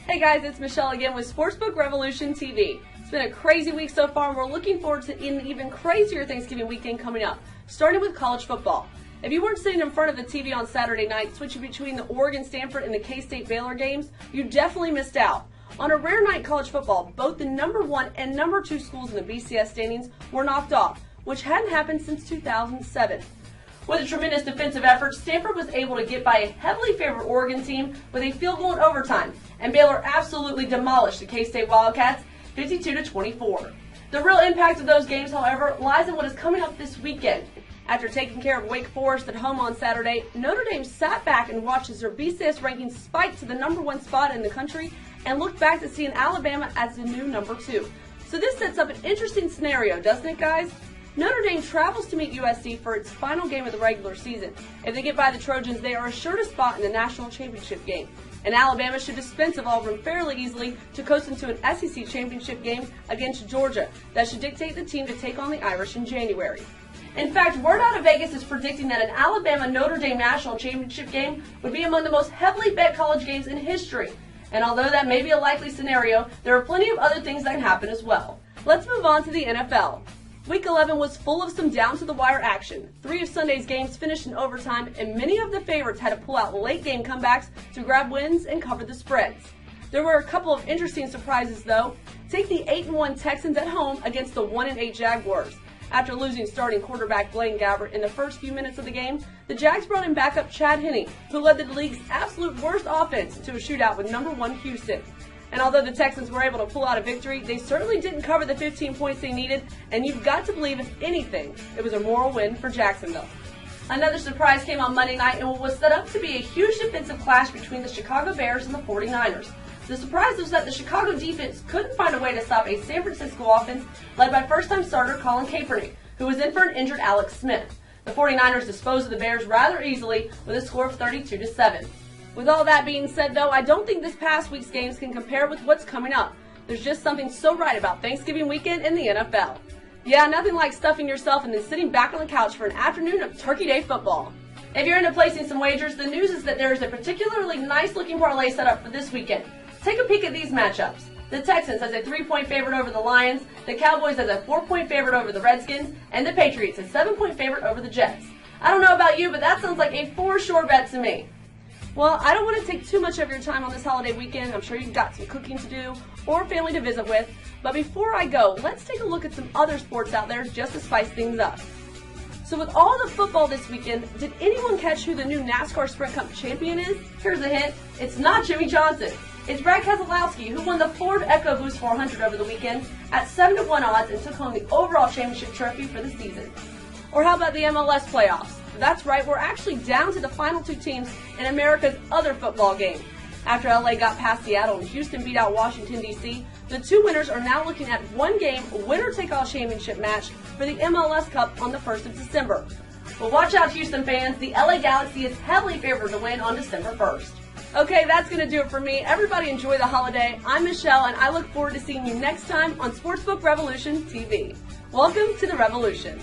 Hey guys, it's Michelle again with Sportsbook Revolution TV. It's been a crazy week so far, and we're looking forward to an even crazier Thanksgiving weekend coming up, starting with college football. If you weren't sitting in front of the TV on Saturday night switching between the Oregon-Stanford and the K-State Baylor games, you definitely missed out. On a rare night in college football, both the number 1 and number 2 schools in the BCS standings were knocked off, which hadn't happened since 2007. With a tremendous defensive effort, Stanford was able to get by a heavily favored Oregon team with a field goal in overtime, and Baylor absolutely demolished the K-State Wildcats 52-24. The real impact of those games, however, lies in what is coming up this weekend. After taking care of Wake Forest at home on Saturday, Notre Dame sat back and watched as their BCS rankings spiked to the number 1 spot in the country and looked back to seeing Alabama as the new number 2. So this sets up an interesting scenario, doesn't it, guys? Notre Dame travels to meet USC for its final game of the regular season. If they get by the Trojans, they are assured a spot in the national championship game. And Alabama should dispense of Auburn fairly easily to coast into an SEC championship game against Georgia that should dictate the team to take on the Irish in January. In fact, word out of Vegas is predicting that an Alabama-Notre Dame national championship game would be among the most heavily bet college games in history. And although that may be a likely scenario, there are plenty of other things that can happen as well. Let's move on to the NFL. Week 11 was full of some down-to-the-wire action. 3 of Sunday's games finished in overtime, and many of the favorites had to pull out late-game comebacks to grab wins and cover the spreads. There were a couple of interesting surprises, though. Take the 8-1 Texans at home against the 1-8 Jaguars. After losing starting quarterback Blaine Gabbert in the first few minutes of the game, the Jags brought in backup Chad Henne, who led the league's absolute worst offense to a shootout with number 1 Houston. And although the Texans were able to pull out a victory, they certainly didn't cover the 15 points they needed, and you've got to believe, if anything, it was a moral win for Jacksonville. Another surprise came on Monday night in what was set up to be a huge defensive clash between the Chicago Bears and the 49ers. The surprise was that the Chicago defense couldn't find a way to stop a San Francisco offense led by first-time starter Colin Kaepernick, who was in for an injured Alex Smith. The 49ers disposed of the Bears rather easily with a score of 32-7. With all that being said, though, I don't think this past week's games can compare with what's coming up. There's just something so right about Thanksgiving weekend in the NFL. Yeah, nothing like stuffing yourself and then sitting back on the couch for an afternoon of Turkey Day football. If you're into placing some wagers, the news is that there is a particularly nice-looking parlay set up for this weekend. Take a peek at these matchups. The Texans as a 3-point favorite over the Lions, the Cowboys as a 4-point favorite over the Redskins, and the Patriots a 7-point favorite over the Jets. I don't know about you, but that sounds like a for-sure bet to me. Well, I don't want to take too much of your time on this holiday weekend. I'm sure you've got some cooking to do or family to visit with. But before I go, let's take a look at some other sports out there just to spice things up. So with all the football this weekend, did anyone catch who the new NASCAR Sprint Cup champion is? Here's a hint. It's not Jimmy Johnson. It's Brad Keselowski, who won the Ford EcoBoost 400 over the weekend at 7-1 odds and took home the overall championship trophy for the season. Or how about the MLS playoffs? That's right, we're actually down to the final 2 teams in America's other football game. After LA got past Seattle and Houston beat out Washington, D.C., the 2 winners are now looking at one-game winner-take-all championship match for the MLS Cup on the 1st of December. Well, watch out, Houston fans. The LA Galaxy is heavily favored to win on December 1st. Okay, that's going to do it for me. Everybody enjoy the holiday. I'm Michelle, and I look forward to seeing you next time on Sportsbook Revolution TV. Welcome to the Revolution.